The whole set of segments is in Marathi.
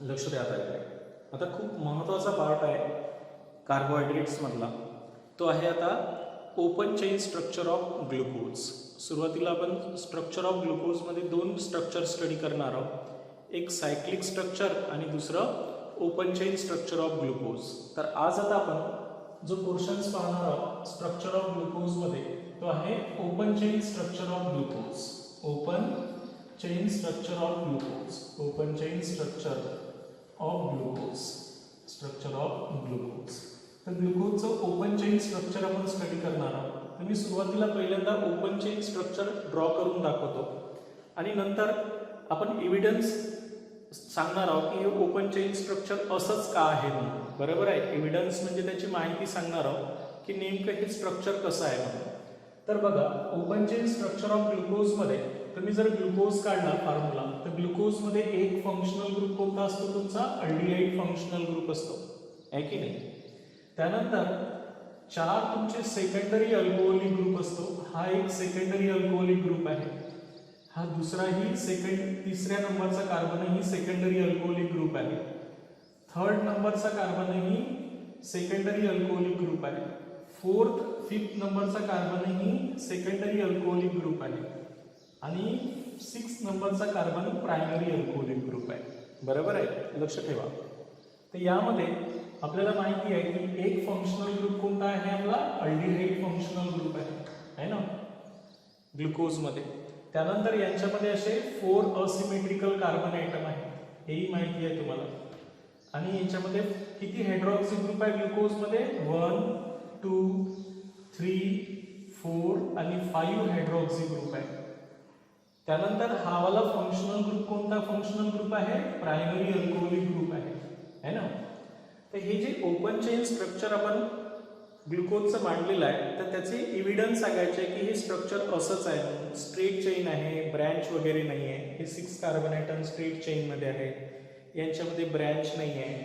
लक्ष द्या आता इकडे. आता खूप महत्त्वाचा पार्ट आहे कार्बोहायड्रेट्समधला. तो आहे आता open chain structure of glucose. सुरुवातीला आपण स्ट्रक्चर ऑफ ग्लुकोजमध्ये दोन स्ट्रक्चर स्टडी करणार आहोत. एक सायक्लिक स्ट्रक्चर आणि दुसरं open chain structure of glucose. तर आज आता आपण जो पोर्शन्स पाहणार आहोत स्ट्रक्चर ऑफ ग्लुकोजमध्ये तो आहे open chain structure of glucose. Open chain structure of glucose. Open chain structure of glucose. Structure of glucose. तर ग्लुकोजचं ओपन चेन स्ट्रक्चर आपण स्टडी करणार आहोत. तर मी सुरुवातीला पहिल्यांदा ओपन चेन स्ट्रक्चर ड्रॉ करून दाखवतो आणि नंतर आपण एव्हिडन्स सांगणार आहोत की हे ओपन चेन स्ट्रक्चर असंच का आहे म्हणून. बरोबर आहे. एव्हिडन्स म्हणजे त्याची माहिती सांगणार आहोत की नेमकं हे स्ट्रक्चर कसं आहे म्हणून. तर बघा ओपन चेन स्ट्रक्चर ऑफ ग्लुकोजमध्ये तुम्ही जर ग्लुकोज काढला फॉर्म्युला तर ग्लुकोजमध्ये एक फंक्शनल ग्रुप कोणता असतो तुमचा अल्डिहाइड फंक्शनल ग्रुप असतो आहे की नाही. त्यानंतर चार तुमचे सेकंडरी अल्कोहोलिक ग्रुप असतो. हा एक सेकंडरी अल्कोहोलिक ग्रुप आहे. हा दुसराही तिसऱ्या नंबरचा कार्बनही सेकंडरी अल्कोहोलिक ग्रुप आहे. थर्ड नंबरचा कार्बनही सेकंडरी अल्कोहोलिक ग्रुप आहे. फोर्थ फिफ्थ नंबरचा कार्बनही सेकंडरी अल्कोहोलिक ग्रुप आहे आणि सिक्स्थ नंबरचा कार्बन प्रायमरी अल्कोहोलिक ग्रुप आहे. बरोबर आहे. लक्ष ठेवा. तर यामध्ये आपल्याला माहिती आहे की एक फंक्शनल ग्रुप कोणता आहे आपला अल्डिहाइड फंक्शनल ग्रुप आहे ना ग्लुकोजमध्ये. त्यानंतर यांच्यामध्ये असे 4 असिमेट्रिकल कार्बन आयटम आहे हेही माहिती आहे तुम्हाला. आणि याच्यामध्ये किती हायड्रॉक्सी ग्रुप आहे ग्लुकोजमध्ये 1 2 3 4 आणि 5 हायड्रॉक्सी ग्रुप आहे. त्यानंतर हा वाला फंक्शनल ग्रुप कोणता फंक्शनल ग्रुप आहे प्रायमरी अल्कोहोलिक ग्रुप आहे ना. तर हे जे ओपन चेन स्ट्रक्चर आपण ग्लुकोजचं मांडलेलं आहे तर त्याचे एव्हिडन्स सांगायचे की हे स्ट्रक्चर असंच आहे. स्ट्रेट चेन आहे, ब्रँच वगैरे नाही आहे. हे 6 कार्बन आयटम स्ट्रेट चेनमध्ये आहे. यांच्यामध्ये ब्रँच नाही आहे.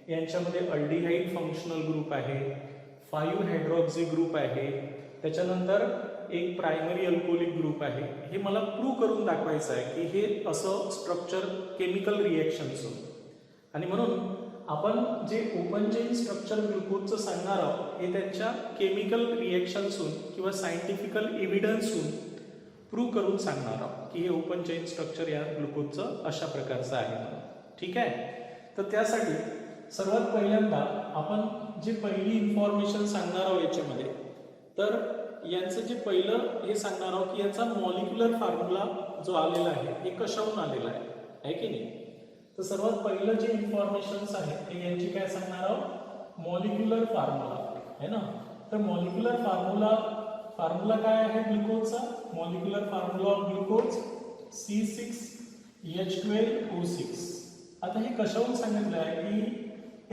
यांच्यामध्ये अल्डिहाइड फंक्शनल ग्रुप आहे. 5 हायड्रॉक्सी ग्रुप आहे. त्याच्यानंतर एक प्रायमरी अल्कोहोलिक ग्रुप आहे. हे मला प्रूव्ह करून दाखवायचं आहे की हे असं स्ट्रक्चर केमिकल रिएक्शन्स. आणि म्हणून आपण जे ओपन चेन स्ट्रक्चर ग्लुकोजचं सांगणार आहोत हे त्यांच्या केमिकल रिएक्शन्सून किंवा सायंटिफिकल एव्हिडन्सहून प्रूव्ह करून सांगणार आहोत की हे ओपन चेन स्ट्रक्चर या ग्लुकोजचं अशा प्रकारचं आहे म्हणून. ठीक आहे. तर त्यासाठी सर्वात पहिल्यांदा आपण जे पहिली इन्फॉर्मेशन सांगणार आहोत याच्यामध्ये तर यांचं जे पहिलं हे सांगणार आहोत की याचा मॉलिक्युलर फॉर्म्युला जो आलेला आहे हे कशाहून आलेला आहे की नाही. तर सर्वात पहिलं जे इन्फॉर्मेशन्स आहे ते यांची काय सांगणार आहोत मॉलिक्युलर फॉर्म्युला आहे ना. तर मॉलिक्युलर फॉर्म्युला काय आहे ग्लुकोजचा molecular formula of glucose C6H12O6. आता हे कशाहून सांगितलं आहे की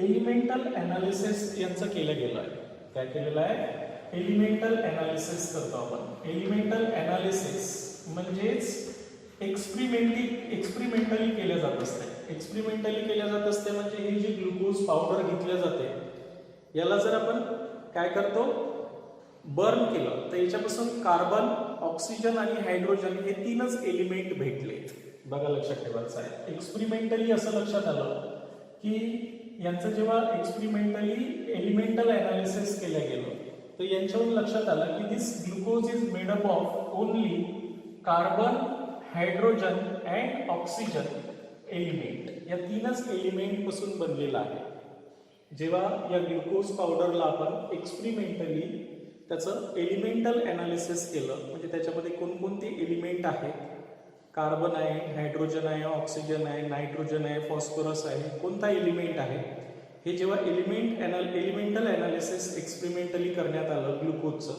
एलिमेंटल एनालिसिस यांचं केलं गेलं आहे. काय केलेलं आहे एलिमेंटल एनालिसिस करतो आपण. एलिमेंटल एनालिसिस म्हणजेच एक्सपेरिमेंटली केल्या जात असते. एक्सपेरिमेंटली केल्या जात असते म्हणजे ही जी ग्लुकोज पावडर घेतल्या जाते याला जर आपण काय करतो बर्न केलं तर याच्यापासून कार्बन ऑक्सिजन आणि हायड्रोजन हे 3च एलिमेंट भेटले. बघा लक्षात ठेवायचं आहे. एक्सपेरिमेंटली असं लक्षात आलं की यांचं जेव्हा एक्सपेरिमेंटली एलिमेंटल एनालिसिस केलं गेलं तर यांच्यावरून लक्षात आलं की this glucose is made up of only carbon hydrogen and oxygen element. या 3च एलिमेंट पासून बनलेला आहे. जेव्हा या ग्लुकोज पावडरला आपण एक्सपेरिमेंटली त्याचं एलिमेंटल एनालिसिस केलं म्हणजे त्याच्यामध्ये कोणकोणते एलिमेंट आहेत कार्बन आहे, हायड्रोजन आहे, ऑक्सिजन आहे, नायट्रोजन आहे, फॉस्फरस आहे, कोणता एलिमेंट आहे हे जेव्हा एलिमेंटल एनालिसिस एक्सपेरिमेंटली करण्यात आलं ग्लुकोजचं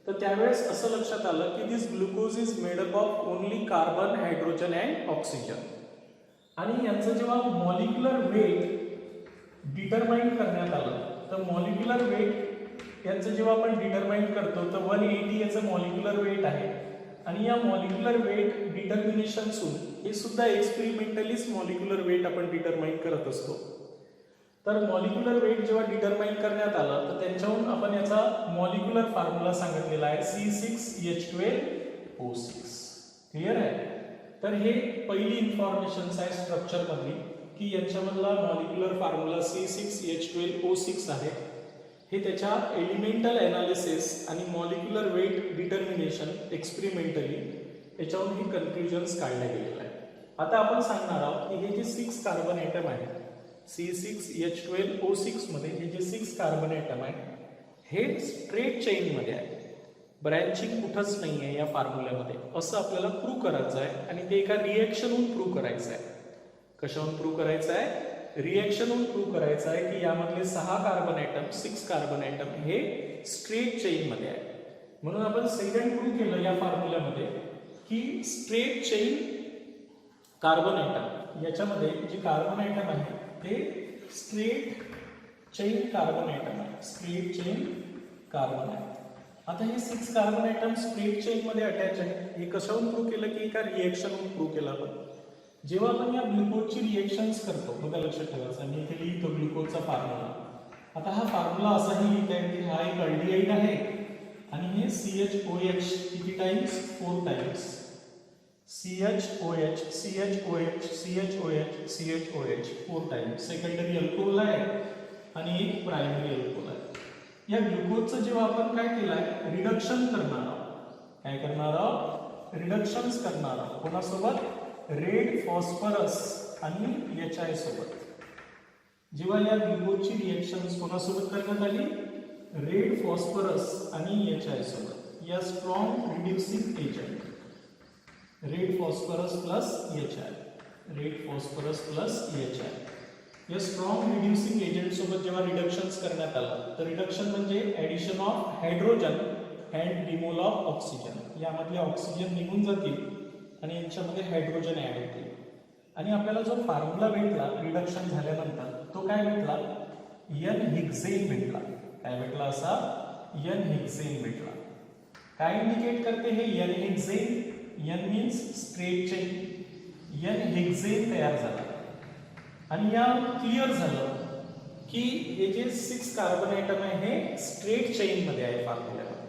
तर त्यावेळेस असं लक्षात आलं की this glucose is made up of only carbon hydrogen and oxygen. आणि यांचं जेव्हा मॉलिक्युलर वेट डिटरमाइन करण्यात आलं तर मॉलिक्युलर वेट यांचं जेव्हा आपण डिटरमाइन करतो तर 180 याचं मॉलिक्युलर वेट आहे. आणि या मॉलिक्युलर वेट डिटर्मिनेशनसून हे सुद्धा एक्सपेरिमेंटलीच मॉलिक्युलर वेट आपण डिटरमाइन करत असतो. तर मॉलिक्युलर वेट जेव्हा डिटरमाइन करण्यात आलं तर त्यांच्याहून आपण याचा मॉलिक्युलर फॉर्म्युला सांगितलेला आहे C6H12O6. क्लिअर आहे. तर हे पहिली इन्फॉर्मेशन आहे स्ट्रक्चर मधली की यांच्यामधला मॉलिक्युलर फॉर्म्युला C6H12O6 आहे. हे त्याच्या एलिमेंटल ॲनालिसिस आणि मॉलिक्युलर वेट डिटर्मिनेशन एक्सपेरिमेंटली याच्यावरून ही कन्क्लुजन्स काढल्या गेलेल्या आहे. आता आपण सांगणार आहोत की हे जे 6 कार्बन ॲटम आहेत C6H12O6 मध्ये हे जे 6 कार्बन ॲटम आहेत हे स्ट्रेट चेनमध्ये आहे, ब्रँचिंग कुठंच नाही आहे या फॉर्म्युल्यामध्ये, असं आपल्याला प्रूव्ह करायचं आहे. आणि ते एका रिएक्शनहून प्रूव्ह करायचं आहे. कशाहून प्रूव्ह करायचं आहे? रिएक्शनहून प्रूव्ह करायचं आहे की यामधले 6 कार्बन ॲटम 6 कार्बन ॲटम हे स्ट्रेट चेनमध्ये आहे. म्हणून आपण सेकंड प्रूव्ह केलं या फॉर्म्युल्यामध्ये की स्ट्रेट चेन कार्बन ॲटम, याच्यामध्ये जे कार्बन ॲटम आहे ते स्ट्रेट चेन कार्बन ॲटम आहे, स्ट्रेट चेन कार्बन आहे. आता हे 6 कार्बन ॲटम स्ट्रेट चेन मध्ये अटॅच आहे. हे कशाहून प्रूव्ह केलं की एका रिएक्शनहून प्रूव्ह केलं आपण. जेव्हा आपण या ग्लुकोजची रिएक्शन्स करतो, बघा लक्षात ठेवायचं, मी इथे लिहितो ग्लुकोजचा फॉर्म्युला. आता हा फॉर्म्युला असाही लिहित आहे की हा एक अल्डिहाइड आहे आणि हे CHOH किती times? 4 times. CHOH CHOH CHOH CHOH 4 times. Secondary alcohol आहे आणि एक प्रायमरी अल्कोहोल आहे. या ग्लुकोजचं जेव्हा आपण काय केलं आहे, रिडक्शन करणार आहोत. काय करणार आहोत? रिडक्शन्स करणार आहोत. कोणासोबत? रेड फॉस्फरस आणि HI सोबत. जेव्हा या ग्लुकोजची रिएक्शन्स कोणासोबत करण्यात आली? रेड फॉस्फरस आणि HI सोबत. या strong reducing agent red phosphorus plus HI, red phosphorus plus HI या स्ट्रॉंग रिड्युसिंग एजंट सोबत जेव्हा रिडक्शन्स करण्यात आलं, तर रिडक्शन म्हणजे addition of hydrogen and removal of oxygen. यामधले ऑक्सिजन निघून जातील आणि यांच्यामध्ये हायड्रोजन ॲड होतील. आणि आपल्याला जो फॉर्म्युला भेटला रिडक्शन झाल्यानंतर तो काय भेटला? N-हेक्सेन भेटला. काय भेटला? असा N-हेक्सेन भेटला. काय इंडिकेट करते हे N-हेक्सेन? N means straight chain. N-हेक्सेन तयार झाला. आणि या क्लिअर झालं की हे जे 6 कार्बन ॲटम आहे हे स्ट्रेट चेन मध्ये आहे फॉर्म्युल्यामध्ये.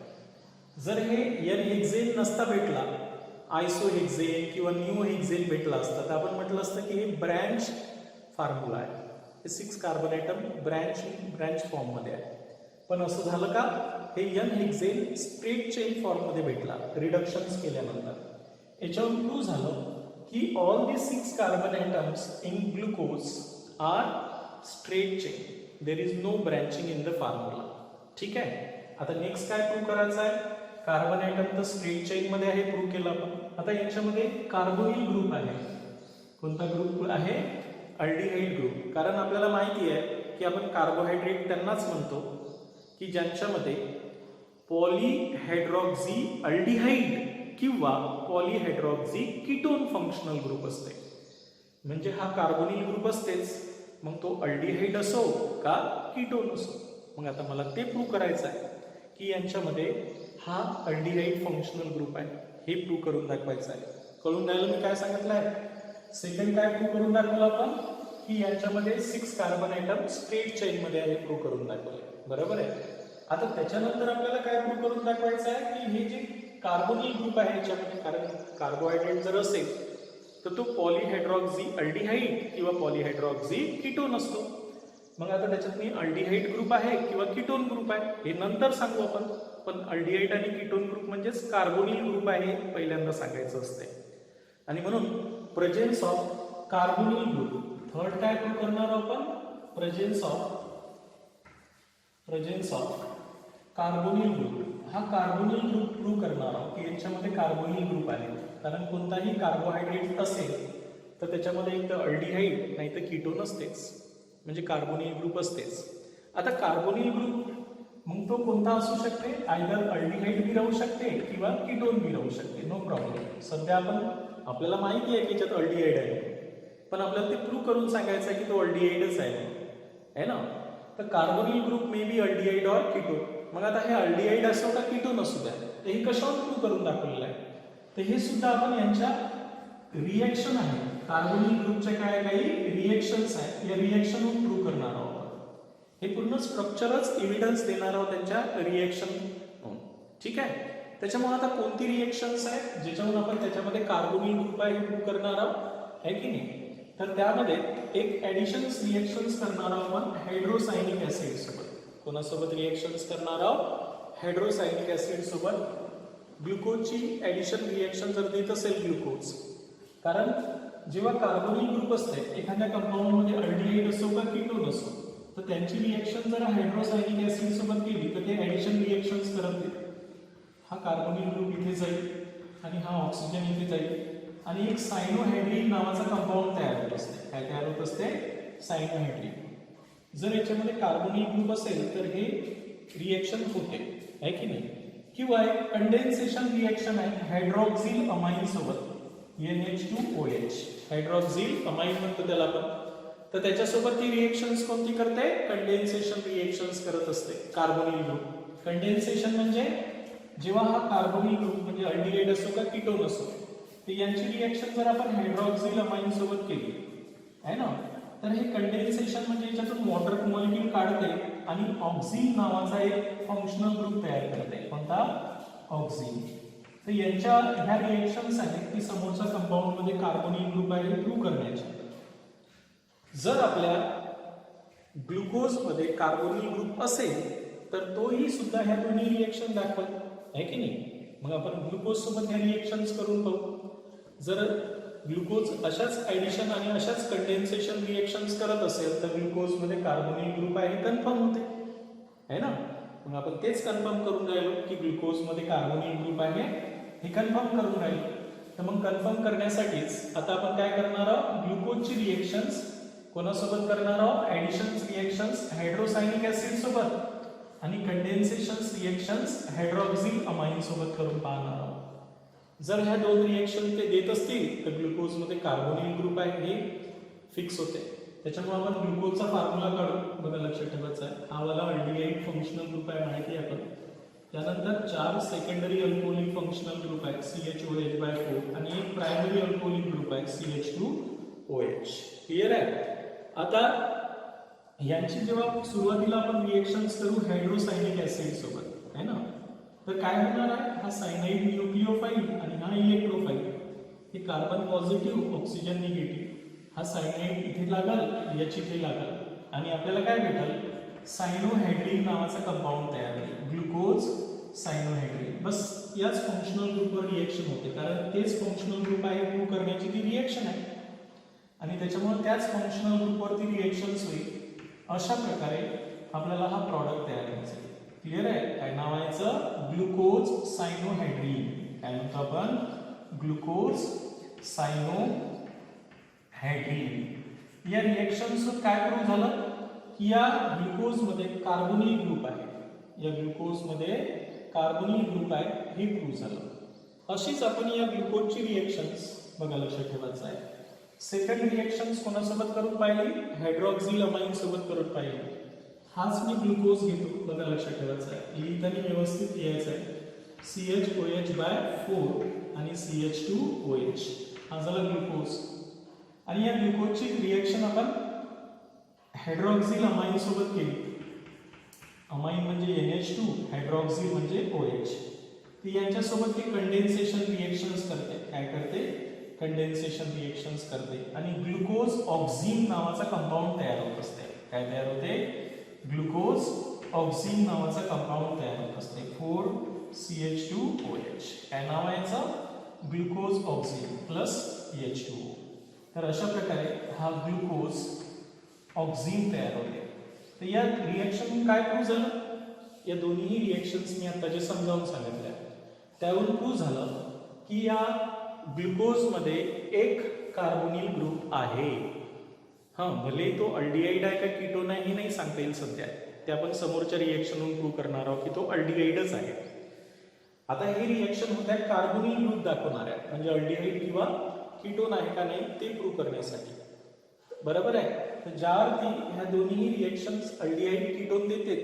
जर हे N-हेक्सेन नसता भेटला, आयसोहेक्सेन किंवा निओहेक्सेन भेटला असता, तर आपण म्हटलं असतं की हे ब्रँच फॉर्म्युला आहे. हे 6 कार्बन ॲटम ब्रँच फॉर्म मध्ये आहे. पण असं झालं का? हे N-हेक्सेन स्ट्रेट चेन फॉर्म मध्ये भेटला रिडक्शन्स केल्यानंतर. याच्यावरून प्रूव्ह झालं की all the 6 carbon atoms in glucose are straight chain. There is no branching in the formula. ठीक आहे. आता नेक्स्ट काय प्रूव्ह करायचं आहे? कार्बन ॲटम तर स्ट्रेट चेन मध्ये आहे, प्रूव्ह केलं आपण. आता यांच्यामध्ये कार्बोनिल ग्रुप आहे. कोणता ग्रुप आहे? Aldehyde group. कारण आपल्याला माहिती आहे की आपण कार्बोहायड्रेट त्यांनाच म्हणतो की ज्यांच्यामध्ये पॉलीहायड्रॉक्सी अल्डिहाइड किंवा पॉलीहायड्रॉक्सी कीटोन फंक्शनल ग्रुप असते. म्हणजे हा कार्बोनिल ग्रुप असतेच, मग तो अल्डिहाइड असो का कीटोन असो. मग आता मला ते प्रूव्ह करायचं आहे की यांच्यामध्ये हा अल्डिहाइड फंक्शनल ग्रुप आहे, हे प्रूव्ह करून दाखवायचं आहे. कळून द्यायला मी काय सांगितलं आहे? सेकंड काय प्रूव्ह करून दाखवलं आपण? की यांच्यामध्ये 6 कार्बन ॲटम स्ट्रेट चेन मध्ये आहे, प्रूव्ह करून दाखवले. बरोबर आहे. आता त्याच्यानंतर आपल्याला काय प्रूव्ह करून दाखवायचं आहे की हे जे कार्बोनिल ग्रुप आहे याच्यामध्ये, कारण कार्बोहायड्रेट जर असेल तर तो पॉलीहायड्रॉक्सी अल्डिहाइड किंवा पॉलीहायड्रॉक्सी कीटोन असतो. मग आता त्याच्यात मी अल्डिहाइड ग्रुप आहे किंवा कीटोन ग्रुप आहे हे नंतर सांगू आपण. पण अल्डिहाइड आणि कीटोन ग्रुप म्हणजेच कार्बोनिल ग्रुप आहे पहिल्यांदा सांगायचं असते. आणि म्हणून presence of carbonyl group. Third काय प्रूव्ह करणार आपण? Presence of carbonyl group. हा कार्बोनिल ग्रुप प्रूव्ह करणार आहोत की यांच्यामध्ये कार्बोनिल ग्रुप आहे. कारण कोणताही कार्बोहायड्रेट असेल तर त्याच्यामध्ये एक तर अल्डिहाइड नाही तर कीटोन असतेच, म्हणजे कार्बोनिल ग्रुप असतेच. आता कार्बोनिल ग्रुप मग तो कोणता असू शकते? आयदर अल्डिहाइड बी राहू शकते किंवा कीटोन बी राहू शकते, नो प्रॉब्लेम. सध्या आपल्याला माहिती आहे की याच्यात अल्डिहाइड आहे, पण आपल्याला ते प्रूव्ह करून सांगायचं आहे की तो अल्डिहाइडच आहे ना. तर carbonyl group may be aldehyde और कीटोन. मग आता हे अल्डिहाइड असो का कीटोन असू द्या, तर हे कशावर प्रूव्ह करून दाखवलेलं आहे? तर हे सुद्धा आपण यांच्या रिएक्शन आहे, कार्बोनिल ग्रुपच्या काही रिएक्शन्स आहेत, या रिएक्शनहून प्रूव्ह करणार आहोत. हे पूर्ण स्ट्रक्चरच एव्हिडन्स देणार आहोत त्यांच्या रिएक्शन. ठीक आहे. त्याच्यामुळे आता कोणती रिएक्शन्स आहेत ज्याच्यावरून आपण त्याच्यामध्ये कार्बोनिल ग्रुप आहे हे प्रूव्ह करणार आहोत, आहे की नाही? तर त्यामध्ये एक ॲडिशन्स रिएक्शन्स करणार आहोत आपण हायड्रोसायनिक ऍसिड सोबत. कोणासोबत रिएक्शन्स करणार आहोत? हायड्रोसायनिक ऍसिड सोबत. ग्लुकोजची ॲडिशन रिएक्शन जर देत असेल ग्लुकोज, कारण जेव्हा कार्बोनिल ग्रुप असते एखाद्या कंपाऊंडमध्ये अल्डिहाइड असो का कीटोन असो, तर त्यांची रिएक्शन जर हायड्रोसायनिक ऍसिड सोबत केली तर ते ॲडिशन रिएक्शन्स करत नाही. हा कार्बोनिल ग्रुप इथे जाईल आणि हा ऑक्सिजन इथे जाईल आणि एक सायनोहायड्रिन नावाचा कंपाऊंड तयार होत असते. काय तयार होत असते? सायनोहायड्रिन. जर याच्यामध्ये कार्बोनिल ग्रुप असेल तर हे रिएक्शन होते, आहे की नाही? किंवा एक कंडेन्सेशन रिएक्शन आहे हायड्रॉक्सिल अमाइन सोबत, NH2OH. हायड्रॉक्सिल अमाइन म्हणतो त्याला आपण. तर त्याच्यासोबत ती रिएक्शन्स कोणती करते? कंडेन्सेशन रिएक्शन्स करत असते कार्बोनिल ग्रुप. कंडेन्सेशन म्हणजे जेव्हा हा कार्बोनिल ग्रुप म्हणजे अल्डिहाइड असो का कीटोन असो, तर यांची रिएक्शन जर आपण हायड्रॉक्सिल अमाइन सोबत केली आहे ना, तर हे कंडेन्सेशन म्हणजे याच्यातून वॉटर मॉलिक्यूल काढते आणि ऑक्झिन नावाचा एक फंक्शनल ग्रुप तयार करते. कोणता? ऑक्झिन. तर यांच्या ह्या रिएक्शन्स आहेत की समोरच्या कंपाऊंड मध्ये कार्बोनिल ग्रुप आहे हे प्रूव्ह करण्याचे. जर आपल्या ग्लुकोज मध्ये कार्बोनिल ग्रुप असेल तर तोही सुद्धा ह्या दोन्ही रिएक्शन दाखवत, आहे की नाही? मग आपण ग्लुकोज सोबत ह्या रिएक्शन्स करून पाहू. जर ग्लुकोज अशाच ॲडिशन आणि अशाच कंडेन्सेशन रिएक्शन्स करत असेल तर ग्लुकोज मध्ये कार्बोनिल ग्रुप आहे हे कन्फर्म होते, आहे ना? मग आपण तेच कन्फर्म करून राहिलो की ग्लुकोज मध्ये कार्बोनिल ग्रुप आहे हे कन्फर्म करून राहिलो. तर मग कन्फर्म करण्यासाठीच आता आपण काय करणार आहोत? ग्लुकोजची रिएक्शन्स कोणासोबत करणार आहोत? ॲडिशन्स रिएक्शन्स हायड्रोसायनिक ऍसिड सोबत आणि कंडेन्सेशन्स रिएक्शन्स हायड्रॉक्सिल अमाइन सोबत करून पाहणार आहोत. जर ह्या दोन रिएक्शन ते देत असतील तर ग्लुकोज मध्ये कार्बोनिल ग्रुप आहे हे फिक्स होते. त्याच्यामुळे आपण ग्लुकोजचा फॉर्म्युला काढू. बघा, लक्षात ठेवायचा आहे, हा वाला अल्डिहाइड फंक्शनल ग्रुप आहे माहिती आहे आपण. त्यानंतर 4 सेकंडरी अल्कोहोलिक फंक्शनल ग्रुप आहे CHOH/4 आणि एक प्रायमरी अल्कोहोलिक ग्रुप आहे CH2OH. क्लिअर आहे? आता यांची जेव्हा सुरुवातीला आपण रिएक्शन्स करू हायड्रोसायनिक ऍसिड सोबत, आहे ना, तर काय होणार आहे? हा सायनाइड न्यूक्लिओफाइल आणि हा इलेक्ट्रोफाइल, हे कार्बन पॉझिटिव्ह ऑक्सिजन निगेटिव्ह. हा सायनाइड इथे लागल, याची इथे लागल आणि आपल्याला काय भेटल? सायनोहायड्रिन नावाचा कंपाऊंड तयार होईल, ग्लुकोज सायनोहायड्रिन. बस याच फंक्शनल ग्रुपवर रिएक्शन होते, कारण तेच फंक्शनल ग्रुप आहे प्रूव्ह करण्याची ती रिएक्शन आहे आणि त्याच्यामुळे त्याच फंक्शनल ग्रुपवरती रिएक्शन्स होईल. अशा प्रकारे आपल्याला हा प्रॉडक्ट तयार करायचा आहे. क्लिअर आहे? काय नाव आहे याचं? ग्लुकोज सायनोहायड्रिन. काय म्हणतो आपण? ग्लुकोज सायनोहायड्रिन. या रिएक्शन्स काय प्रूव्ह झालं की या ग्लुकोज मध्ये कार्बोनिल ग्रुप आहे, या ग्लुकोज मध्ये कार्बोनिल ग्रुप आहे हे प्रूव्ह झालं. अशीच आपण या ग्लुकोजची रिएक्शन्स बघा, लक्षात ठेवायचं आहे. सेकंड रिएक्शन्स कोणासोबत करून पाहिली? हायड्रॉक्सिल अमाइन सोबत करून पाहिली. हाच मी ग्लुकोज घेतो, बघा लक्षात ठेवायचं आहे, लिहिताना व्यवस्थित लिहायचं आहे. CHOH/4 आणि CH2OH हा झाला ग्लुकोज. आणि या ग्लुकोजची रिएक्शन आपण हायड्रॉक्सिल अमाइन सोबत केली. अमाइन म्हणजे NH2, हायड्रॉक्सिल म्हणजे OH. ती यांच्यासोबत ती कंडेन्सेशन रिएक्शन्स करते. काय करते? कंडेन्सेशन रिएक्शन्स करते आणि ग्लुकोज ऑक्झिन नावाचा कंपाऊंड तयार होत असते. काय तयार होते? ग्लुकोज ऑक्झिन नावाचा कंपाऊंड तयार होत असते, 4CH2OH. काय नाव आहे याचं? Glucose auxin plus H2O. तर अशा प्रकारे हा ग्लुकोज ऑक्झिन तयार होते. तर या रिएक्शन काय प्रूव्ह झालं? या दोन्ही रिएक्शन्स मी आता जे समजावून सांगितल्या त्यावरून प्रूव्ह झालं की या ग्लुकोज मध्ये एक कार्बोनिल ग्रुप आहे. भले तो अल्डिहाइड आहे का कीटोन आहे हे नाही सांगता येईल सध्या, ते आपण समोरच्या रिएक्शनवरून प्रूव्ह करणार आहोत की तो अल्डिहाइडच आहे. आता हे रिएक्शन होत आहे कार्बोनिल ग्रुप दाखवणार आहे, म्हणजे अल्डिहाइड किंवा कीटोन आहे का नाही ते प्रूव्ह करण्यासाठी. बरोबर आहे? तर ज्यावरती ह्या दोन्ही रिएक्शन्स अल्डिहाइड कीटोन देते,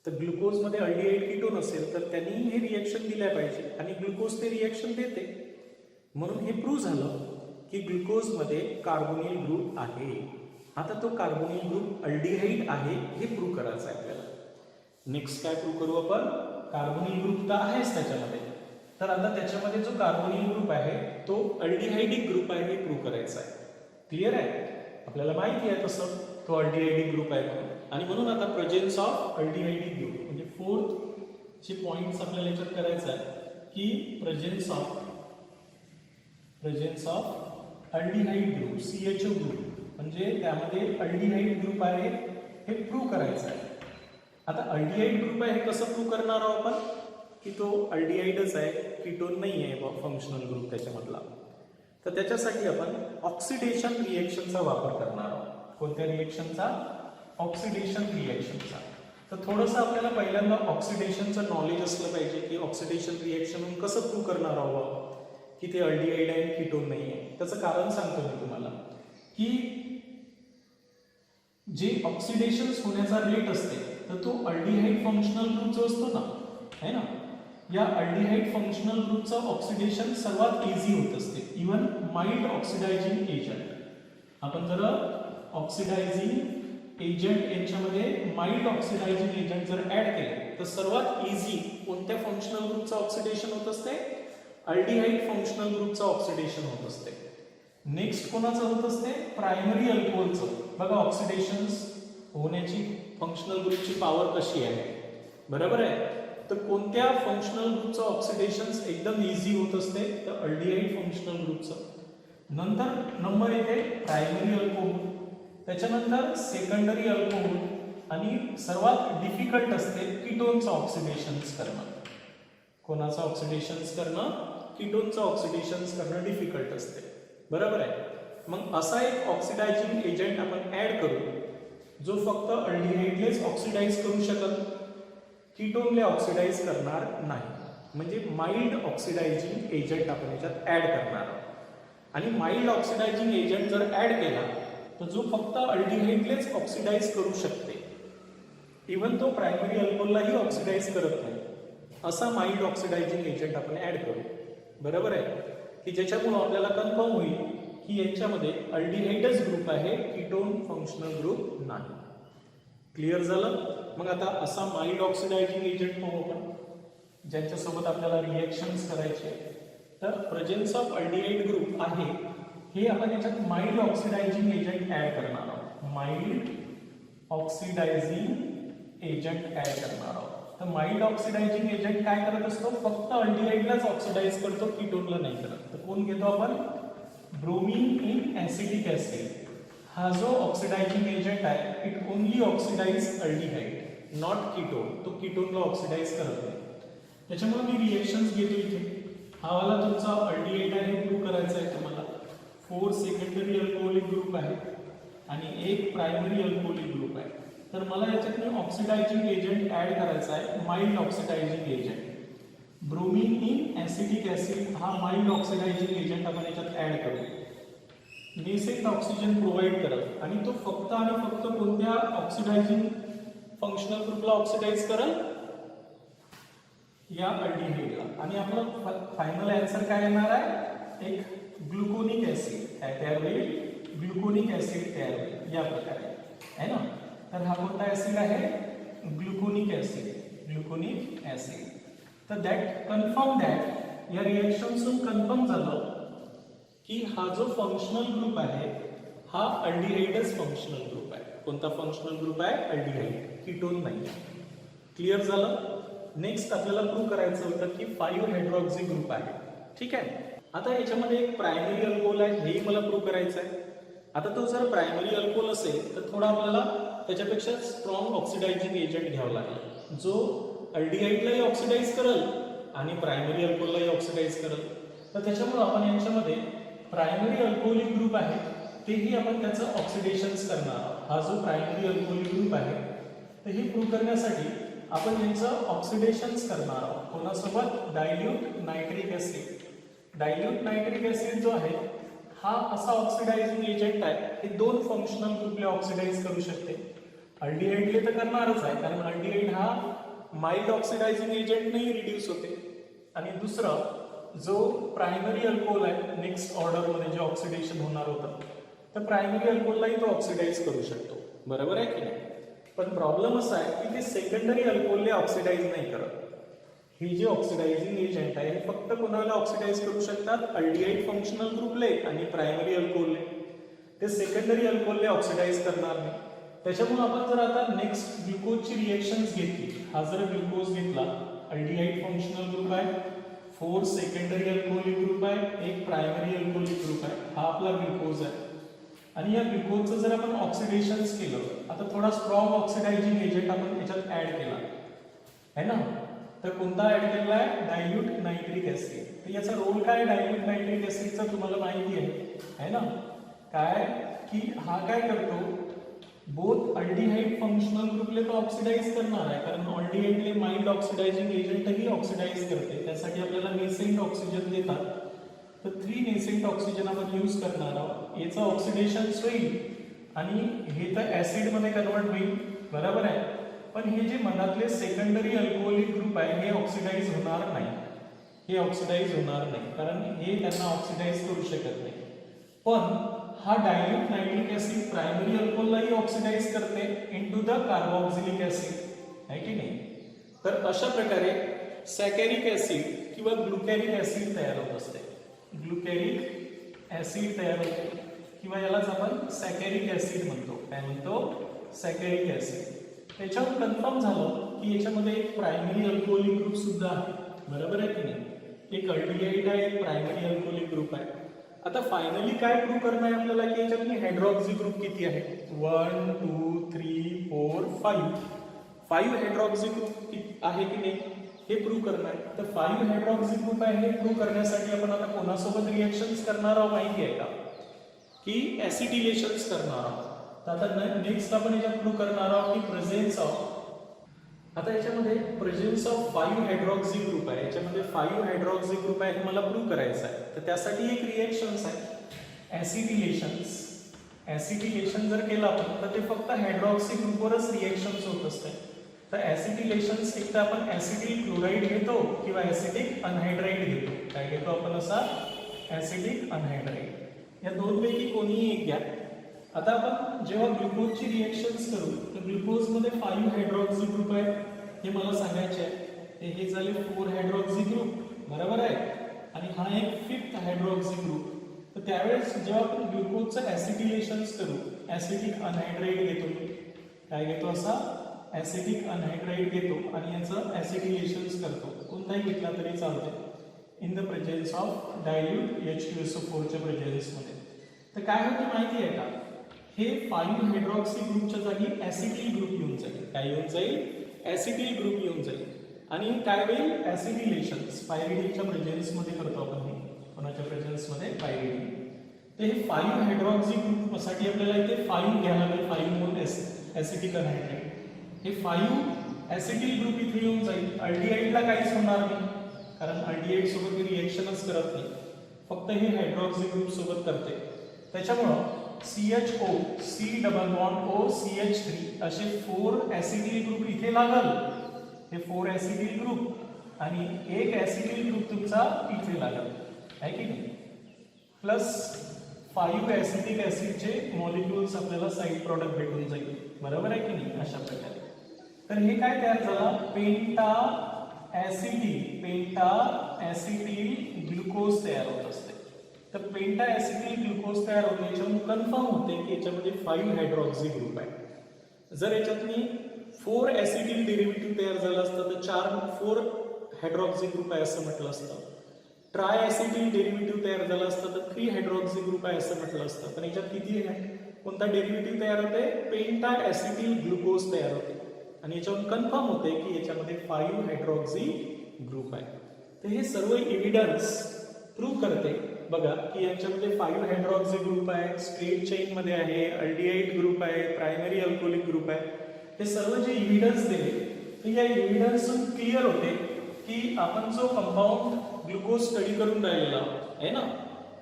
तर ग्लुकोज मध्ये अल्डिहाइड कीटोन असेल तर त्यांनी हे रिएक्शन दिल्या पाहिजे आणि ग्लुकोज ते रिएक्शन देते. म्हणून हे प्रूव्ह झालं की ग्लुकोज मध्ये कार्बोनिल ग्रुप आहे. आता तो कार्बोनिल ग्रुप अल्डिहाइड आहे हे प्रूव्ह करायचं आहे आपल्याला. नेक्स्ट काय प्रूव्ह करू आपण? कार्बोनिल ग्रुप तर आहेच त्याच्यामध्ये, तर आता त्याच्यामध्ये जो कार्बोनिल ग्रुप आहे तो अल्डिहाइडिक ग्रुप आहे हे प्रूव्ह करायचा आहे. क्लिअर आहे? आपल्याला माहिती आहे तसं तो अल्डिहाइड ग्रुप आहे म्हणून. आणि म्हणून आता प्रेझेन्स ऑफ अल्डिहाइड ग्रुप म्हणजे फोर्थ चे पॉइंट्स आपल्याला याच्यात करायचं आहे की presence of aldehyde group CHO group म्हणजे त्यामध्ये अल्डिहाइड ग्रुप आहे हे प्रूव्ह करायचं आहे. आता अल्डिहाइड ग्रुप आहे हे कसं प्रूव्ह करणार आहोत आपण की तो अल्डिहाइडच आहे, कीटोन नाही आहे फंक्शनल ग्रुप त्याच्यामधला. तर त्याच्यासाठी आपण ऑक्सिडेशन रिएक्शनचा वापर करणार आहोत. कोणत्या रिएक्शनचा? ऑक्सिडेशन रिएक्शनचा. तर थोडंसं आपल्याला पहिल्यांदा ऑक्सिडेशनचं नॉलेज असलं पाहिजे की ऑक्सिडेशन रिएक्शन कसं प्रूव्ह करणार आहोत की ते अल्डिहाइड आहे कीटोन नाही आहे. त्याचं कारण सांगतो मी तुम्हाला की जे ऑक्सिडेशन होण्याचा रेट असते तर तो अल्डिहाइड फंक्शनल ग्रुप जो असतो ना, है ना, या अल्डिहाइड फंक्शनल ग्रुपचं ऑक्सिडेशन सर्वात इझी होत असते. इवन माइल्ड ऑक्सिडायझिंग एजंट, आपण जर ऑक्सिडायझिंग एजंट यांच्यामध्ये माइल्ड ऑक्सिडायझिंग एजंट जर ऍड केले तर सर्वात इझी कोणत्या फंक्शनल ग्रुपचं ऑक्सिडेशन होत असते? अल्डिहाइड फंक्शनल ग्रुपचं ऑक्सिडेशन होत असते. नेक्स्ट कोणाचं होत असते? प्रायमरी अल्कोहोलचं. बघा ऑक्सिडेशन होण्याची फंक्शनल ग्रुपची पॉवर कशी आहे, बरोबर आहे? तर कोणत्या फंक्शनल ग्रुपचं ऑक्सिडेशन एकदम इझी होत असते? तर अल्डिहाइड फंक्शनल ग्रुपचं. नंतर नंबर येते प्रायमरी अल्कोहोल, त्याच्यानंतर सेकंडरी अल्कोहोल आणि सर्वात डिफिकल्ट असते कीटोनचं ऑक्सिडेशन करणं. कोणाचं ऑक्सिडेशन करणं? कीटोनचं ऑक्सिडेशन करणं डिफिकल्ट असते, बरोबर आहे? मग असा एक ऑक्सिडायझिंग एजंट आपण ऍड करू जो फक्त अल्डिहाइडलेच ऑक्सिडाइज करू शकत, कीटोनले ऑक्सिडाइज करणार नाही. म्हणजे माइल्ड ऑक्सिडायझिंग एजंट आपण याच्यात ऍड करणार आहोत. आणि माइल्ड ऑक्सिडायझिंग एजंट जर ऍड केला तर जो फक्त अल्डिहाइडलेच ऑक्सिडाइज करू शकते, इवन तो प्रायमरी अल्कोहोललाही ऑक्सिडाइज करत नाही, असा माइल्ड ऑक्सिडायझिंग एजंट आपण ऍड करू, बरोबर आहे? की ज्याच्यामुळे आपल्याला कन्फर्म होईल की याच्यामध्ये अल्डिहाइडच ग्रुप आहे, कीटोन फंक्शनल ग्रुप नाही. क्लिअर झालं? मग आता असा माइल्ड ऑक्सिडायझिंग एजंट पाहू आपण ज्यांच्यासोबत आपल्याला रिएक्शन्स करायचे. तर प्रेझेन्स ऑफ अल्डिहाइड ग्रुप आहे हे आपण याच्यात माइल्ड ऑक्सिडायझिंग एजंट ऍड करणार आहोत. माइल्ड ऑक्सिडायझिंग एजंट ऍड करणार आहोत. तर माइल्ड ऑक्सिडायझिंग एजंट काय करत असतो? फक्त अल्डिहाइडलाच ऑक्सिडाइज करतो, कीटोनला नाही करत. तर कोण घेतो आपण? Bromine in acidic acid. हा जो ऑक्सिडायझिंग एजंट आहे it only oxidise aldehyde, not ketone. तो कीटोनला ऑक्सिडाइज करत नाही. त्याच्यामुळे मी रिएक्शन्स घेतो इथे. हा वाला तुमचा अल्डिहाइड आहे हे प्रूव्ह करायचा आहे तुम्हाला. 4 सेकंडरी अल्कोहोलिक ग्रुप आहे आणि एक प्रायमरी अल्कोहोलिक ग्रुप आहे. तर मला याच्यात मी ऑक्सिडायझिंग एजंट ऍड करायचा आहे, mild oxidizing agent. Bromine in acidic acid हा माइल्ड ऑक्सिडायझिंग एजंट आपण याच्यात ऍड करू. नेसेंट ऑक्सिजन प्रोव्हाइड करत आणि तो फक्त आणि फक्त कोणत्या ऑक्सिडायझिंग फंक्शनल ग्रुपला ऑक्सिडाइज करल? या अल्डिहाइडला. आणि आपलं फायनल आन्सर काय येणार आहे? एक ग्लुकोनिक ऍसिड काय तयार होईल? ग्लुकोनिक ऍसिड तयार होईल या प्रकारे, आहे ना. तर हा कोणता ऍसिड आहे? ग्लुकोनिक ऍसिड. ग्लुकोनिक ऍसिड. तर दॅट कन्फर्म दॅट या रिएक्शनसून कन्फर्म झालं की हा जो फंक्शनल ग्रुप आहे हा अल्डिहाइडच फंक्शनल ग्रुप आहे. कोणता फंक्शनल ग्रुप आहे? अल्डिहाइड, कीटोन नाही. क्लिअर झालं? नेक्स्ट आपल्याला प्रूव्ह करायचं होतं की 5 हायड्रॉक्सी ग्रुप आहे. ठीक आहे. आता याच्यामध्ये एक प्रायमरी अल्कोहोल आहे हेही मला प्रूव्ह करायचं आहे. आता तो जर प्रायमरी अल्कोहोल असेल तर थोडा आपल्याला त्याच्यापेक्षा स्ट्रॉंग ऑक्सिडायझिंग एजंट घ्यावा लागेल जो अल्डिहाइडलाही ऑक्सिडाइज करेल आणि प्रायमरी अल्कोहोललाही ऑक्सिडाइज करेल. तर त्याच्यामुळे आपण यांच्यामध्ये प्रायमरी अल्कोहोलिक ग्रुप आहे तेही आपण त्याचं ऑक्सिडेशन करणार आहोत. हा जो प्रायमरी अल्कोहोलिक ग्रुप आहे तर हे प्रूव्ह करण्यासाठी आपण यांचं ऑक्सिडेशन करणार आहोत. कोणासोबत? Dilute nitric acid. Dilute nitric acid जो आहे हा असा ऑक्सिडायझिंग एजंट आहे हे 2 फंक्शनल ग्रुपला ऑक्सिडाइज करू शकते. अल्डिहाइडले तर करणारच आहे कारण अल्डिहाइड हा माइल्ड ऑक्सिडायझिंग एजंट नाही रिड्यूस होते. आणि दुसरं जो प्रायमरी अल्कोहोल आहे नेक्स्ट ऑर्डरमध्ये जे ऑक्सिडेशन होणार होतं तर प्रायमरी अल्कोहोललाही तो ऑक्सिडाइज करू शकतो, बरोबर आहे की नाही. पण प्रॉब्लेम असा आहे की ते सेकंडरी अल्कोहोलले ऑक्सिडाइज नाही करत. हे जे ऑक्सिडायझिंग एजंट आहे हे फक्त कोणाला ऑक्सिडाइज करू शकतात? अल्डिहाइड फंक्शनल ग्रुपले आणि प्रायमरी अल्कोहोलले. ते सेकंडरी अल्कोहोलने ऑक्सिडाइज करणार नाही. त्याच्यामुळे आपण जर आता नेक्स्ट ग्लुकोजची रिएक्शन्स घेतली, हा जर ग्लुकोज घेतला, अल्डिहाइड फंक्शनल ग्रुप आहे, 4 सेकंडरी अल्कोहोलिक ग्रुप आहे, एक प्रायमरी अल्कोहोलिक ग्रुप आहे, हा आपला ग्लुकोज आहे. आणि या ग्लुकोजचं जर आपण ऑक्सिडेशन्स केलं, आता थोडा स्ट्रॉंग ऑक्सिडायझिंग एजंट आपण याच्यात ऍड केला आहे ना, तर कोणता ऍड केला आहे? Dilute nitric acid. तर याचा रोल काय? डायल्यूट नायट्रिक ऍसिडचा तुम्हाला माहिती आहे ना, काय की हा काय करतो, बोथ अल्डिहाइड फंक्शनल ग्रुपले तो ऑक्सिडाइज करणार आहे, कारण अल्डिहाइडले माइल्ड ऑक्सिडायझिंग एजंटही ऑक्सिडाइज करते, त्यासाठी आपल्याला नेसेंट ऑक्सिजन देतात. तर 3 नेसेंट ऑक्सिजन आपण यूज करणार आहोत. याचं ऑक्सिडेशन होईल आणि हे तर ऍसिड मध्ये कन्वर्ट होईल, बरोबर आहे. पण हे जे मनातले सेकंडरी अल्कोहोलिक ग्रुप आहे हे ऑक्सिडाइज होणार नाही, हे ऑक्सिडाइज होणार नाही, कारण हे त्यांना ऑक्सिडाइज करू शकत नाही. पण हा डायल्यूट नायट्रिक ऍसिड प्रायमरी अल्कोहोललाही ऑक्सिडाइज करते इनटू द कार्बोक्सिलिक ऍसिड, आहे की नाही. तर अशा प्रकारे सॅकॅरिक ऍसिड किंवा ग्लुकॅरिक ऍसिड तयार होत असते. ग्लुकॅरिक ऍसिड तयार होते किंवा यालाच आपण सॅकॅरिक ऍसिड म्हणतो. काय म्हणतो? सॅकॅरिक ऍसिड. त्याच्यावर कन्फर्म झालं की याच्यामध्ये एक प्रायमरी अल्कोहोलिक ग्रुप सुद्धा आहे, बरोबर आहे की नाही. एक अल्डिहाइड आहे, एक प्रायमरी अल्कोहोलिक ग्रुप आहे. आता फायनली काय प्रूव्ह करणं आहे आपल्याला की याच्यातली हायड्रॉक्सी ग्रुप किती आहे? 1 2 3 4 5 हायड्रॉक्सी ग्रुप आहे की नाही हे प्रूव्ह करणं आहे. तर 5 हायड्रॉक्सी ग्रुप आहे हे प्रूव्ह करण्यासाठी आपण आता कोणासोबत रिएक्शन्स करणार आहोत माहिती आहे का? की ऍसिटिलेशन्स करणार आहोत. तर आता नेक्स्ट आपण याच्यात प्रूव्ह करणार आहोत की प्रेझेन्स ऑफ, आता याच्यामध्ये प्रेझेन्स ऑफ 5 हायड्रॉक्सी ग्रुप आहे, याच्यामध्ये 5 हायड्रॉक्सी ग्रुप आहे हे मला प्रूव्ह करायचं आहे. तर त्यासाठी एक रिएक्शन्स आहे ऍसिटिलेशन्स. ऍसिटिलेशन जर केलं आपण तर ते फक्त हायड्रॉक्सी ग्रुपवरच रिएक्शन्स होत असते. तर ऍसिटिलेशन्स एक तर आपण ऍसिटिक क्लोराईड घेतो किंवा ऍसिटिक अनहायड्राइड घेतो. काय घेतो आपण? असा ऍसिटिक अनहायड्राइड. या दोनपैकी कोणीही एक घ्या. आता आपण जेव्हा ग्लुकोजची रिएक्शन्स करू तर ग्लुकोजमध्ये 5 हायड्रॉक्सी ग्रुप आहे हे मला सांगायचे आहे. हे झाले 4 हायड्रॉक्सी ग्रुप, बरोबर आहे. आणि हा एक 5th हायड्रॉक्सी ग्रुप. तर त्यावेळेस जेव्हा आपण ग्लुकोजचं ऍसिटिलेशन्स करू, ऍसिटिक अनहायड्राइड घेतो. काय घेतो? असा ऍसिटिक अनहायड्राइड घेतो आणि याचं ऍसिटिलेशन्स करतो. कोणताही घेतला तरी चालते in the presence of dilute H2SO4 च्या प्रेझेन्समध्ये. तर काय होते माहिती आहे का? हे 5 हायड्रॉक्सी ग्रुपच्या जागी ऍसिटिल ग्रुप येऊन जाईल. काय येऊन जाईल? ऍसिटिल ग्रुप येऊन जाईल. आणि काय होईल? ऍसिटिलेशन्स पायरिडिनच्या प्रेझेन्समध्ये करतो आपण. हे कोणाच्या प्रेझेन्समध्ये? पायरिडिन. तर हे 5 हायड्रॉक्सी ग्रुपसाठी आपल्याला इथे 5 घ्यायला लागेल. 5 मोल ऍसिटिक अनहायड्राइड. हे 5 ऍसिटिल ग्रुप इथे येऊन जाईल. अल्डिहाइडला काहीच होणार नाही, कारण अल्डिहाइड सोबत रिएक्शनच करत नाही, फक्त हे हायड्रॉक्सी ग्रुप सोबत करते. त्याच्यामुळं CHO, C double bond O, CH3 असे 4 ऍसिटिल ग्रुप इथे लागल. हे 4 ऍसिटिल ग्रुप आणि एक ऍसिटिल ग्रुप तुमचा इथे लागल, आहे की नाही. प्लस 5 ऍसिटिक ऍसिडचे मॉलिक्युल्स आपल्याला साइड प्रॉडक्ट भेटून जाईल, बरोबर आहे की नाही. अशा प्रकारे तर हे काय तयार झालं? पेंटा ऍसिटिल ग्लुकोज तयार होत असते. तर पेंटा ऍसिटिल ग्लुकोज तयार होते याच्यावरून कन्फर्म होते की याच्यामध्ये 5 हायड्रॉक्सी ग्रुप आहे. जर याच्यातनी 4 ऍसिटिल डेरिव्हेटिव्ह तयार झालं असतं तर 4 हायड्रॉक्सी ग्रुप आहे असं म्हटलं असतं. ट्राय ऍसिटिल डेरिव्हेटिव्ह तयार झालं असतं तर 3 हायड्रॉक्सी ग्रुप आहे असं म्हटलं असतं. पण याच्यात किती आहे? कोणता डेरिव्हेटिव्ह तयार होते? पेंटा ऍसिटिल ग्लुकोज तयार होते आणि याच्यावरून कन्फर्म होते की याच्यामध्ये 5 हायड्रॉक्सी ग्रुप आहे. तर हे सर्व एव्हिडन्स प्रूव्ह करते बघा की यांच्यामध्ये 5 हायड्रॉक्सी ग्रुप आहे, स्ट्रेट चेन मध्ये आहे, अल्डिहाइड ग्रुप आहे, प्रायमरी अल्कोहोलिक ग्रुप आहे. हे सर्व जे एव्हिडन्स दिले तर या एव्हिडन्सतून क्लिअर होते की आपण जो कंपाऊंड ग्लुकोज स्टडी करून राहिलेला आहे ना,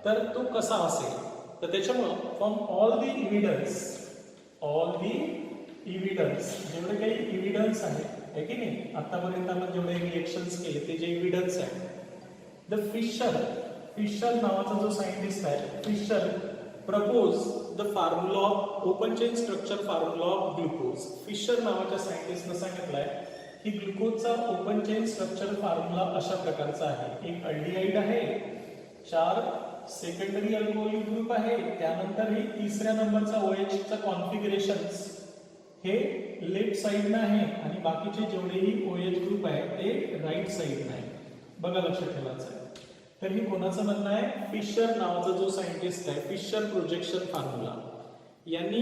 तर तो कसा असेल. तर त्याच्यामुळं फ्रॉम ऑल द इव्हिडन्स जेवढे काही इव्हिडन्स आहे की नाही, आतापर्यंत आपण जेवढे रिएक्शन्स केले ते जे इव्हिडन्स आहे, द फिशर नावाचा जो सायंटिस्ट आहे, Fisher propose the formula of open chain structure formula of glucose. Fisher नावाच्या सायंटिस्टने सांगितलंय की ग्लुकोजचा ओपन चेन स्ट्रक्चर फॉर्म्युला अशा प्रकारचा आहे. एक अल्डिहाइड आहे, 4 सेकंडरी अल्कोहोलिक ग्रुप आहे, त्यानंतर हे तिसऱ्या नंबरचा OH चा कॉन्फिगरेशन्स हे लेफ्ट साइडनं आहे आणि बाकीचे जेवढेही OH ग्रुप आहे ते राईट साइडनं आहे. बघा लक्षात ठेवायचं आहे. तर ही कोणाचं म्हणणं आहे? फिशर नावाचा जो सायंटिस्ट आहे, फिशर प्रोजेक्शन फॉर्म्युला, यांनी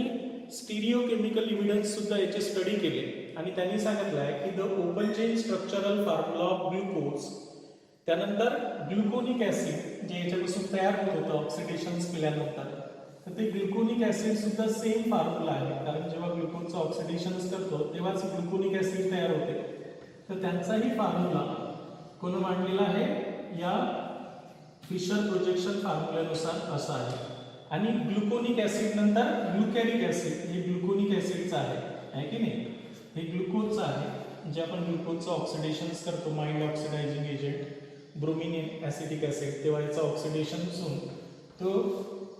स्टिरिओकेमिकल इव्हिडन्स सुद्धा याचे स्टडी केले आणि त्यांनी सांगितलं आहे की the open chain structural formula of glucose, त्यानंतर ग्लुकोनिक ऍसिड जे याच्यापासून तयार होत होतं ऑक्सिडेशन केल्यानंतर, तर ते ग्लुकोनिक ऍसिड सुद्धा सेम फॉर्म्युला आहे, कारण जेव्हा ग्लुकोजचं ऑक्सिडेशन करतो तेव्हाच ग्लुकोनिक ऍसिड तयार होते. तर त्यांचाही फॉर्म्युला कोण मांडलेला आहे? या फिशर प्रोजेक्शन फॉर्म्युल्यानुसार असा आहे. आणि ग्लुकोनिक ऍसिड नंतर ग्लुकॅरिक ऍसिड, हे ग्लुकोनिक ऍसिडचं आहे की नाही? हे ग्लुकोजचं आहे, जे आपण ग्लुकोजचं ऑक्सिडेशन करतो, mild oxidizing agent bromine acetic acid, तेव्हा याचं ऑक्सिडेशन होऊन तो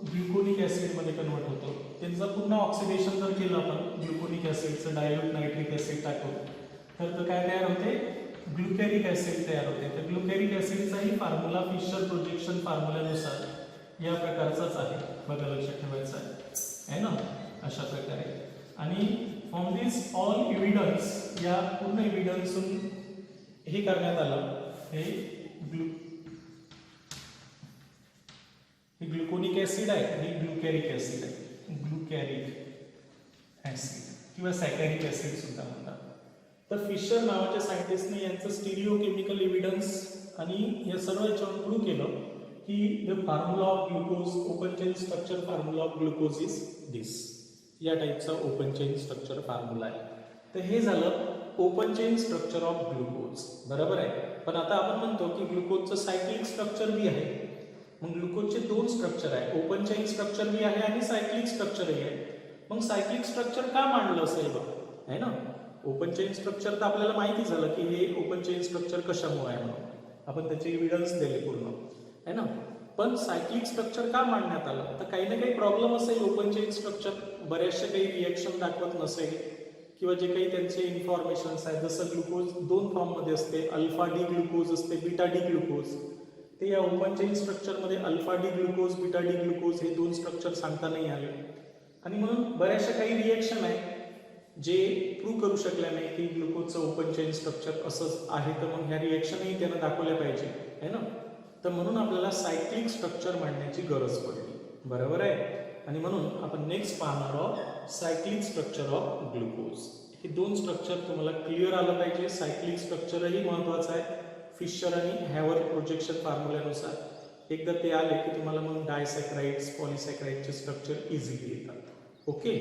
ग्लुकोनिक ऍसिडमध्ये कन्वर्ट होतो. त्यांचं पूर्ण ऑक्सिडेशन जर केलं आपण ग्लुकोनिक ऍसिडचं डायल्यूट नायट्रिक ऍसिड टाकून, तर काय तयार होते? ग्लुकॅरिक ऍसिड तयार होते. तर ग्लुकॅरिक ऍसिडचाही फॉर्म्युला फिशर प्रोजेक्शन फॉर्म्युल्यानुसार या प्रकारचाच आहे. बघा लक्षात ठेवायचं आहे ना, अशा प्रकारे. आणि फ्रॉम दिस ऑल एव्हिडन्स, या पूर्ण एव्हिडन्सून हे करण्यात आलं, हे ग्लुकोनिक ऍसिड आहे, हे ग्लुकॅरिक ऍसिड आहे, ग्लुकॅरिक ऍसिड किंवा सॅकॅरिक ऍसिड सुद्धा म्हणतात. तर फिशर नावाच्या सायंटिस्टने यांचं स्टिरिओकेमिकल एव्हिडन्स आणि या सर्व याच्यावर प्रूव्ह केलं की the formula of glucose, open chain structure formula of glucose is this. या टाईपचा ओपन चेन स्ट्रक्चर फॉर्म्युला आहे. तर हे झालं open chain structure of glucose, बरोबर आहे. पण आता आपण म्हणतो की ग्लुकोजचं सायक्लिक स्ट्रक्चर बी आहे. मग ग्लुकोजचे दोन स्ट्रक्चर आहे, ओपन चेन स्ट्रक्चर बी आहे आणि सायक्लिक स्ट्रक्चरही आहे. मग सायक्लिक स्ट्रक्चर का मांडलं असेल बघ, आहे ना? ओपन चेन स्ट्रक्चर तर आपल्याला माहिती झालं की हे ओपन चेन स्ट्रक्चर कशामुळे आहे म्हणून, आपण त्याचे एव्हिडन्स दिले पूर्ण, है ना? पण सायक्लिक स्ट्रक्चर का मांडण्यात आलं? तर काही ना काही प्रॉब्लेम असेल ओपन चेन स्ट्रक्चर, बऱ्याचशा काही रिएक्शन दाखवत नसेल किंवा जे काही त्यांचे इन्फॉर्मेशन्स आहेत, जसं ग्लुकोज दोन फॉर्ममध्ये असते, अल्फा डी ग्लुकोज असते, बीटा डी ग्लुकोज. ते या ओपन चेन स्ट्रक्चरमध्ये alpha D glucose, beta D glucose हे दोन स्ट्रक्चर सांगता नाही आले आणि म्हणून बऱ्याचशा काही रिएक्शन आहे जे प्रूव्ह करू शकल्या नाही की ग्लुकोजचं ओपन चेन स्ट्रक्चर असंच आहे. तर मग ह्या रिएक्शनही त्यानं दाखवल्या पाहिजे, है ना? तर म्हणून आपल्याला सायक्लिक स्ट्रक्चर मांडण्याची गरज पडली, बरोबर आहे. आणि म्हणून आपण नेक्स्ट पाहणार आहोत सायक्लिक स्ट्रक्चर ऑफ ग्लुकोज. हे दोन स्ट्रक्चर तुम्हाला क्लिअर आलं पाहिजे. सायक्लिक स्ट्रक्चरही महत्वाचं आहे फिशर आणि हॅवर प्रोजेक्शन फॉर्म्युल्यानुसार. एकदा ते आले की तुम्हाला मग डायसॅक्राइड्स, पॉलिसॅक्राइडचे स्ट्रक्चर इझिली येतात. ओके.